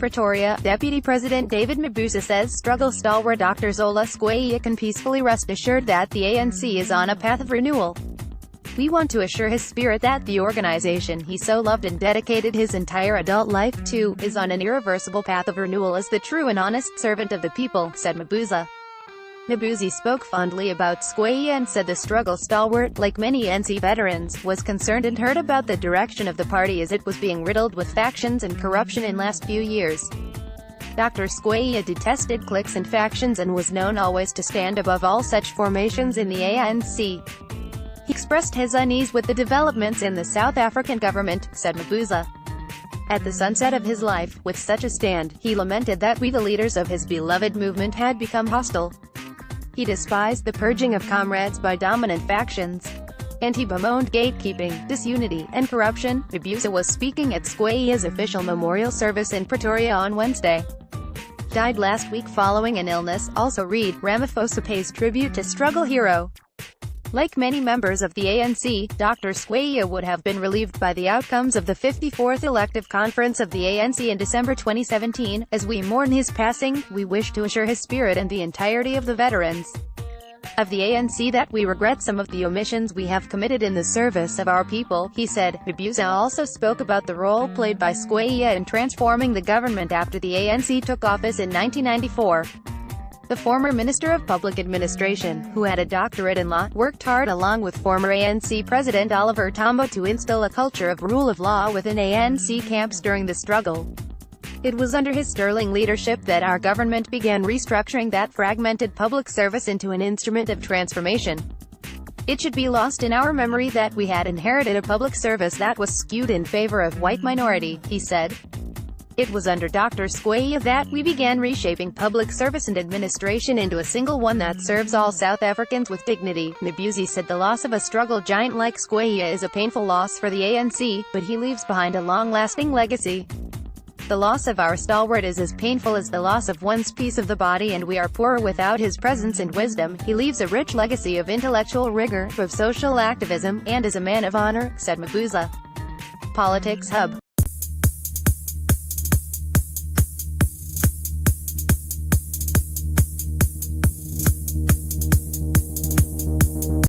Pretoria, Deputy President David Mabuza says struggle stalwart Dr Zola Skweyiya can peacefully rest assured that the ANC is on a path of renewal. We want to assure his spirit that the organization he so loved and dedicated his entire adult life to, is on an irreversible path of renewal as the true and honest servant of the people, said Mabuza. Mabuza spoke fondly about Skweyiya and said the struggle stalwart, like many ANC veterans, was concerned and hurt about the direction of the party as it was being riddled with factions and corruption in last few years. Dr Skweyiya detested cliques and factions and was known always to stand above all such formations in the ANC. He expressed his unease with the developments in the South African government, said Mabuza. At the sunset of his life, with such a stand, he lamented that we the leaders of his beloved movement had become hostile. He despised the purging of comrades by dominant factions. And he bemoaned gatekeeping, disunity, and corruption. Mabuza was speaking at Skweyiya's official memorial service in Pretoria on Wednesday. Died last week following an illness. Also read, Ramaphosa pays tribute to struggle hero. Like many members of the ANC, Dr Skweyiya would have been relieved by the outcomes of the 54th elective conference of the ANC in December 2017. As we mourn his passing, we wish to assure his spirit and the entirety of the veterans of the ANC that we regret some of the omissions we have committed in the service of our people, he said. Mabuza also spoke about the role played by Skweyiya in transforming the government after the ANC took office in 1994. The former Minister of Public Administration, who had a doctorate in law, worked hard along with former ANC President Oliver Tambo to instill a culture of rule of law within ANC camps during the struggle. It was under his sterling leadership that our government began restructuring that fragmented public service into an instrument of transformation. It should be lost in our memory that we had inherited a public service that was skewed in favor of white minority, he said. It was under Dr Skweyiya that we began reshaping public service and administration into a single one that serves all South Africans with dignity. Mabuza said the loss of a struggle giant like Skweyiya is a painful loss for the ANC, but he leaves behind a long-lasting legacy. The loss of our stalwart is as painful as the loss of one's piece of the body, and we are poorer without his presence and wisdom. He leaves a rich legacy of intellectual rigor, of social activism, and is a man of honor, said Mabuza. Politics Hub.